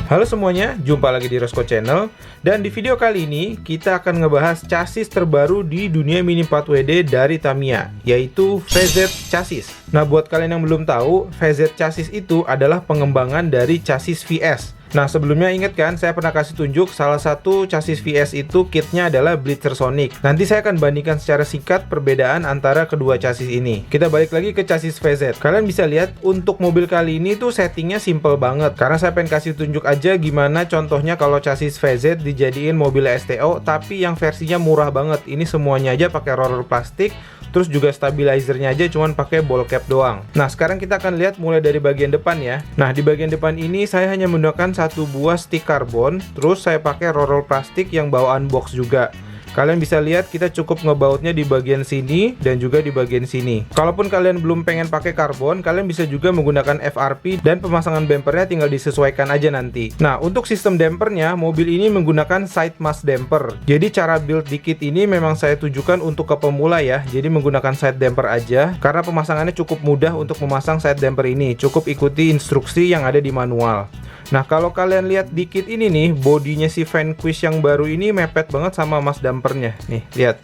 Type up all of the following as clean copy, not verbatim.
Halo semuanya, jumpa lagi di Rosco Channel. Dan di video kali ini kita akan ngebahas chassis terbaru di dunia Mini 4WD dari Tamiya, yaitu VZ Chassis. Nah, buat kalian yang belum tahu, VZ Chassis itu adalah pengembangan dari chassis VS. Nah, sebelumnya ingat kan, saya pernah kasih tunjuk salah satu chassis VS itu kitnya adalah Blitzer Sonic. Nanti saya akan bandingkan secara singkat perbedaan antara kedua chassis ini. Kita balik lagi ke chassis VZ. Kalian bisa lihat untuk mobil kali ini tuh settingnya simple banget. Karena saya pengen kasih tunjuk aja gimana contohnya kalau chassis VZ dijadiin mobil STO, tapi yang versinya murah banget. Ini semuanya aja pakai roller plastik. Terus juga stabilizernya aja cuman pakai ball cap doang. Nah, sekarang kita akan lihat mulai dari bagian depan ya. Nah, di bagian depan ini saya hanya menggunakan satu buah stick karbon. Terus saya pakai roller plastik yang bawaan box juga. Kalian bisa lihat kita cukup ngebautnya di bagian sini dan juga di bagian sini. Kalaupun kalian belum pengen pakai karbon, kalian bisa juga menggunakan FRP dan pemasangan bumpernya tinggal disesuaikan aja nanti. Nah, untuk sistem dampernya, mobil ini menggunakan side mass damper. Jadi cara build di kit ini memang saya tujukan untuk ke pemula ya. Jadi menggunakan side damper aja karena pemasangannya cukup mudah untuk memasang side damper ini. Cukup ikuti instruksi yang ada di manual. Nah, kalau kalian lihat di kit ini nih, bodinya si Vanquish yang baru ini mepet banget sama mass dampernya. Nih, lihat.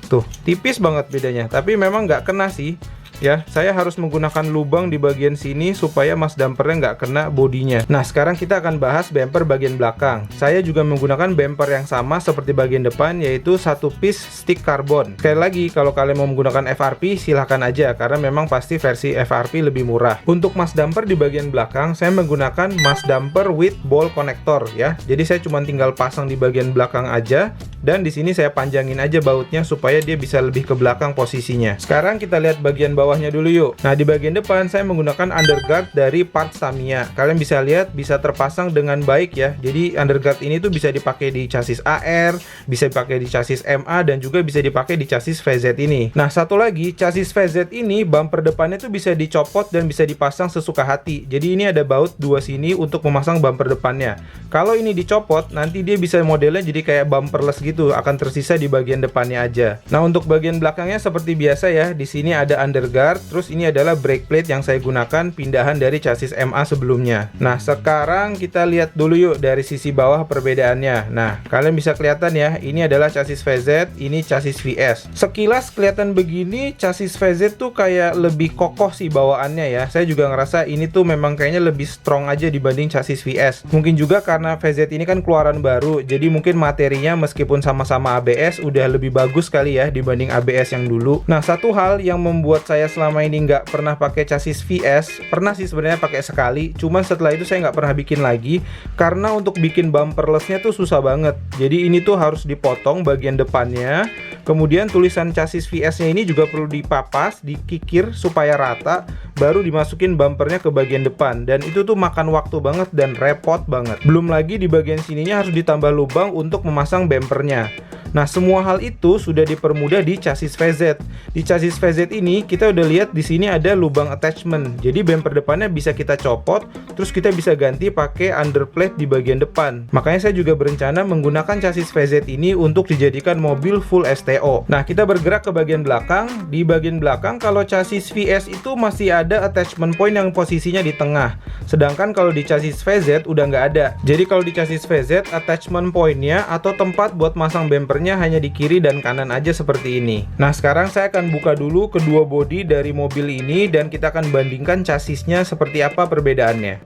Tuh, tipis banget bedanya. Tapi memang nggak kena sih. Ya, saya harus menggunakan lubang di bagian sini supaya mass dampernya nggak kena bodinya. Nah, sekarang kita akan bahas bumper bagian belakang. Saya juga menggunakan bumper yang sama seperti bagian depan, yaitu satu piece stick karbon. Sekali lagi, kalau kalian mau menggunakan FRP, silahkan aja, karena memang pasti versi FRP lebih murah. Untuk mass damper di bagian belakang, saya menggunakan mass damper with ball connector ya. Jadi saya cuma tinggal pasang di bagian belakang aja, dan di sini saya panjangin aja bautnya supaya dia bisa lebih ke belakang posisinya. Sekarang kita lihat bagian bawahnya dulu yuk. Nah, di bagian depan saya menggunakan underguard dari parts Tamiya. Kalian bisa lihat bisa terpasang dengan baik ya. Jadi underguard ini tuh bisa dipakai di chassis AR, bisa dipakai di chassis MA, dan juga bisa dipakai di chassis VZ ini. Nah, satu lagi, chassis VZ ini bumper depannya tuh bisa dicopot dan bisa dipasang sesuka hati. Jadi ini ada baut dua sini untuk memasang bumper depannya. Kalau ini dicopot, nanti dia bisa modelnya jadi kayak bumperless gitu, akan tersisa di bagian depannya aja. Nah, untuk bagian belakangnya seperti biasa ya. Di sini ada underguard. Terus ini adalah brake plate yang saya gunakan pindahan dari chassis MA sebelumnya. Nah, sekarang kita lihat dulu yuk dari sisi bawah perbedaannya. Nah, kalian bisa kelihatan ya, ini adalah chassis VZ, ini chassis VS. Sekilas kelihatan begini, chassis VZ tuh kayak lebih kokoh sih bawaannya ya. Saya juga ngerasa ini tuh memang kayaknya lebih strong aja dibanding chassis VS. Mungkin juga karena VZ ini kan keluaran baru, jadi mungkin materinya meskipun sama-sama ABS udah lebih bagus kali ya dibanding ABS yang dulu. Nah, satu hal yang membuat saya selama ini nggak pernah pakai chassis VS, pernah sih sebenarnya pakai sekali, cuman setelah itu saya nggak pernah bikin lagi karena untuk bikin bumperlessnya tuh susah banget. Jadi ini tuh harus dipotong bagian depannya, kemudian tulisan chassis VS-nya ini juga perlu dipapas, dikikir supaya rata, baru dimasukin bumpernya ke bagian depan, dan itu tuh makan waktu banget dan repot banget. Belum lagi di bagian sininya harus ditambah lubang untuk memasang bumpernya. Nah, semua hal itu sudah dipermudah di chassis VZ. Di chassis VZ ini kita udah lihat di sini ada lubang attachment. Jadi bumper depannya bisa kita copot, terus kita bisa ganti pakai underplate di bagian depan. Makanya saya juga berencana menggunakan chassis VZ ini untuk dijadikan mobil full STO. Nah, kita bergerak ke bagian belakang. Di bagian belakang kalau chassis VS itu masih ada attachment point yang posisinya di tengah. Sedangkan kalau di chassis VZ udah nggak ada. Jadi kalau di chassis VZ attachment pointnya atau tempat buat masang bumpernya hanya di kiri dan kanan aja seperti ini. Nah, sekarang saya akan buka dulu kedua bodi dari mobil ini dan kita akan bandingkan chassisnya seperti apa perbedaannya.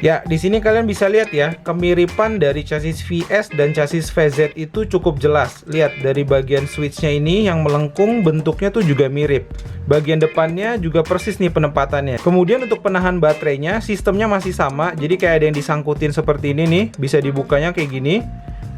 Ya, di sini kalian bisa lihat ya, kemiripan dari chassis VS dan chassis VZ itu cukup jelas. Lihat dari bagian switchnya ini yang melengkung, bentuknya tuh juga mirip. Bagian depannya juga persis nih penempatannya. Kemudian untuk penahan baterainya, sistemnya masih sama. Jadi kayak ada yang disangkutin seperti ini nih, bisa dibukanya kayak gini.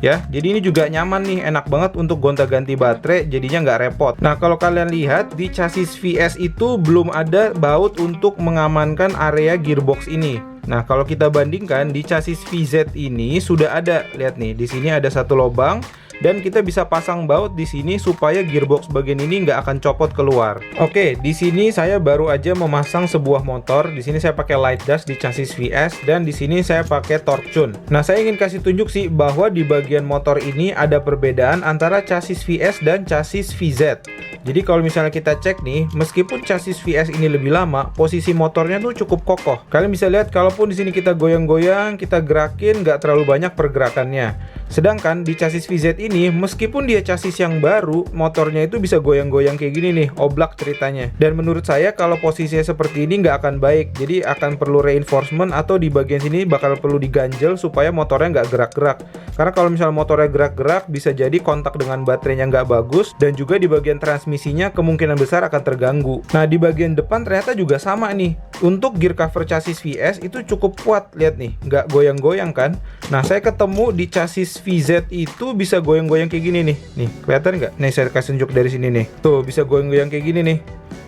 Ya, jadi ini juga nyaman nih, enak banget untuk gonta-ganti baterai, jadinya nggak repot. Nah, kalau kalian lihat di chassis VS itu belum ada baut untuk mengamankan area gearbox ini. Nah, kalau kita bandingkan di chassis VZ ini sudah ada. Lihat nih, di sini ada satu lubang dan kita bisa pasang baut di sini supaya gearbox bagian ini nggak akan copot keluar. Oke, di sini saya baru aja memasang sebuah motor. Di sini saya pakai light dash di chassis VS dan di sini saya pakai torque tune. Nah, saya ingin kasih tunjuk sih bahwa di bagian motor ini ada perbedaan antara chassis VS dan chassis VZ. Jadi kalau misalnya kita cek nih, meskipun chassis VS ini lebih lama, posisi motornya tuh cukup kokoh. Kalian bisa lihat kalaupun di sini kita goyang-goyang, kita gerakin, nggak terlalu banyak pergerakannya. Sedangkan di chassis VZ ini, meskipun dia chassis yang baru, motornya itu bisa goyang-goyang kayak gini nih, oblak ceritanya. Dan menurut saya kalau posisinya seperti ini nggak akan baik, jadi akan perlu reinforcement atau di bagian sini bakal perlu diganjel supaya motornya nggak gerak-gerak. Karena kalau misalnya motornya gerak-gerak, bisa jadi kontak dengan baterainya nggak bagus, dan juga di bagian transmisinya kemungkinan besar akan terganggu. Nah, di bagian depan ternyata juga sama nih. Untuk gear cover chassis VS itu cukup kuat, lihat nih, nggak goyang-goyang kan. Nah, saya ketemu di chassis VZ itu bisa goyang-goyang kayak gini nih. Nih, kelihatan nggak? Nih, saya kasih tunjuk dari sini nih. Tuh, bisa goyang-goyang kayak gini nih.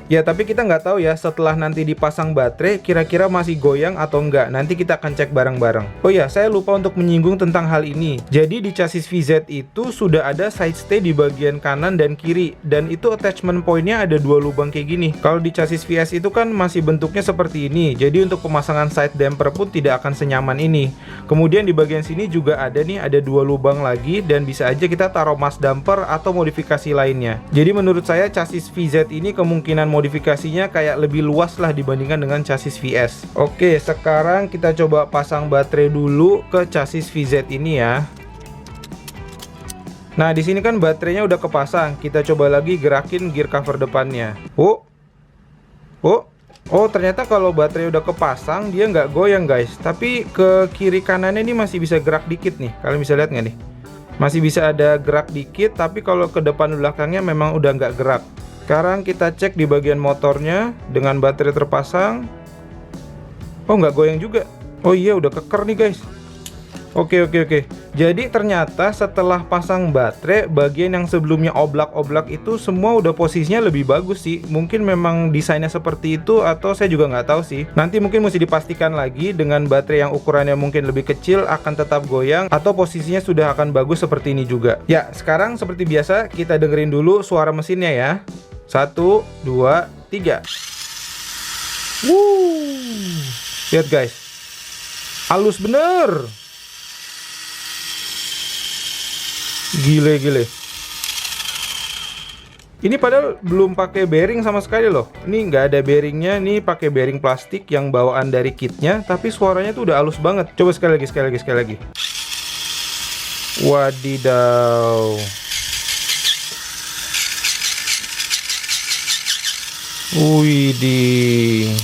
Ya, tapi kita nggak tahu ya setelah nanti dipasang baterai kira-kira masih goyang atau enggak. Nanti kita akan cek bareng-bareng. Oh ya, saya lupa untuk menyinggung tentang hal ini. Jadi di chassis VZ itu sudah ada side stay di bagian kanan dan kiri, dan itu attachment pointnya ada 2 lubang kayak gini. Kalau di chassis VS itu kan masih bentuknya seperti ini. Jadi untuk pemasangan side damper pun tidak akan senyaman ini. Kemudian di bagian sini juga ada nih, ada 2 lubang lagi, dan bisa aja kita taruh mass damper atau modifikasi lainnya. Jadi menurut saya chassis VZ ini kemungkinan modifikasinya kayak lebih luas lah dibandingkan dengan chassis VS. Oke, sekarang kita coba pasang baterai dulu ke chassis VZ ini ya. Nah, di sini kan baterainya udah kepasang. Kita coba lagi gerakin gear cover depannya. Oh, ternyata kalau baterai udah kepasang dia nggak goyang guys. Tapi ke kiri kanannya ini masih bisa gerak dikit nih. Kalian bisa lihat nggak nih? Masih bisa ada gerak dikit, tapi kalau ke depan belakangnya memang udah nggak gerak. Sekarang kita cek di bagian motornya dengan baterai terpasang. Oh, nggak goyang juga. Oh iya, udah keker nih guys. Oke. Jadi ternyata setelah pasang baterai, bagian yang sebelumnya oblak-oblak itu semua udah posisinya lebih bagus sih. Mungkin memang desainnya seperti itu atau saya juga nggak tahu sih. Nanti mungkin mesti dipastikan lagi dengan baterai yang ukurannya mungkin lebih kecil akan tetap goyang atau posisinya sudah akan bagus seperti ini juga. Ya, sekarang seperti biasa kita dengerin dulu suara mesinnya ya. 1, 2, 3. Lihat guys, halus bener. Gile. Ini padahal belum pakai bearing sama sekali loh. Ini nggak ada bearingnya, nih pakai bearing plastik yang bawaan dari kitnya. Tapi suaranya tuh udah halus banget. Coba sekali lagi. Wadidaw. Widih.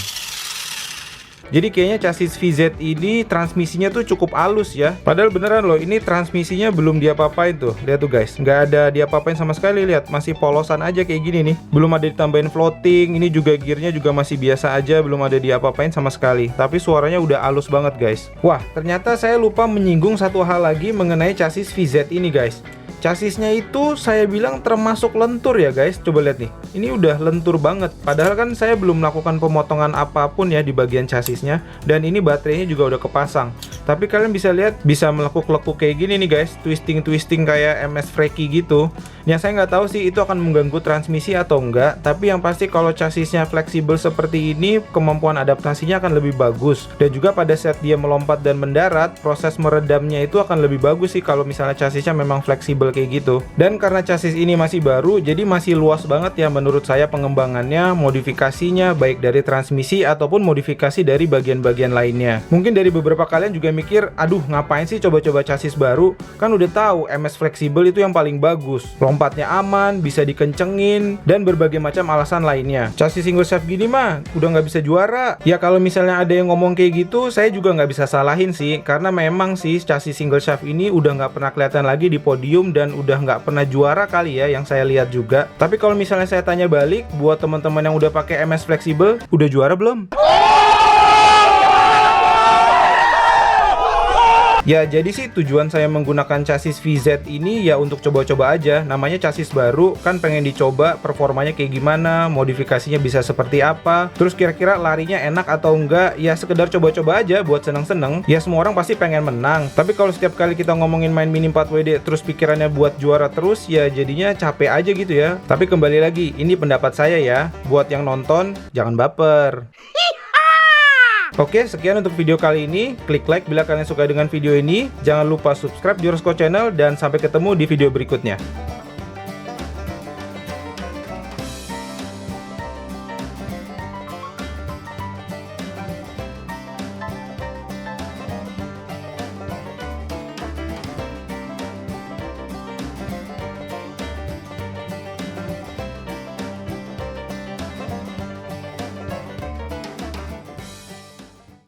Jadi kayaknya chassis VZ ini transmisinya tuh cukup halus ya. Padahal beneran loh, ini transmisinya belum diapa-apain tuh. Lihat tuh guys, nggak ada diapa-apain sama sekali. Lihat, masih polosan aja kayak gini nih. Belum ada ditambahin floating. Ini juga gearnya juga masih biasa aja, belum ada diapa-apain sama sekali. Tapi suaranya udah halus banget guys. Wah, ternyata saya lupa menyinggung satu hal lagi mengenai chassis VZ ini guys. Chassisnya itu saya bilang termasuk lentur ya guys. Coba lihat nih, ini udah lentur banget. Padahal kan saya belum melakukan pemotongan apapun ya di bagian chassisnya. Dan ini baterainya juga udah kepasang. Tapi kalian bisa lihat, bisa melekuk-lekuk kayak gini nih guys. Twisting-twisting kayak MS Freaky gitu. Yang saya nggak tahu sih itu akan mengganggu transmisi atau enggak. Tapi yang pasti kalau chassisnya fleksibel seperti ini, kemampuan adaptasinya akan lebih bagus. Dan juga pada saat dia melompat dan mendarat, proses meredamnya itu akan lebih bagus sih kalau misalnya chassisnya memang fleksibel kayak gitu. Dan karena chassis ini masih baru, jadi masih luas banget ya menurut saya pengembangannya, modifikasinya, baik dari transmisi ataupun modifikasi dari bagian-bagian lainnya. Mungkin dari beberapa kalian juga mikir, aduh ngapain sih coba-coba chassis baru, kan udah tahu MS fleksibel itu yang paling bagus, lompatnya aman, bisa dikencengin, dan berbagai macam alasan lainnya. Chassis single shaft gini mah udah nggak bisa juara. Ya kalau misalnya ada yang ngomong kayak gitu, saya juga nggak bisa salahin sih, karena memang sih chassis single shaft ini udah nggak pernah kelihatan lagi di podium dan udah nggak pernah juara kali ya yang saya lihat juga. Tapi kalau misalnya saya tanya balik, buat teman-teman yang udah pakai MS fleksibel, udah juara belum? Ya, jadi sih tujuan saya menggunakan chassis VZ ini ya untuk coba-coba aja. Namanya chassis baru, kan pengen dicoba performanya kayak gimana, modifikasinya bisa seperti apa, terus kira-kira larinya enak atau enggak. Ya sekedar coba-coba aja buat seneng-seneng. Ya semua orang pasti pengen menang. Tapi kalau setiap kali kita ngomongin main Mini 4WD terus pikirannya buat juara terus, ya jadinya capek aja gitu ya. Tapi kembali lagi, ini pendapat saya ya. Buat yang nonton, jangan baper. Oke, sekian untuk video kali ini. Klik like bila kalian suka dengan video ini. Jangan lupa subscribe Jorosko Channel dan sampai ketemu di video berikutnya.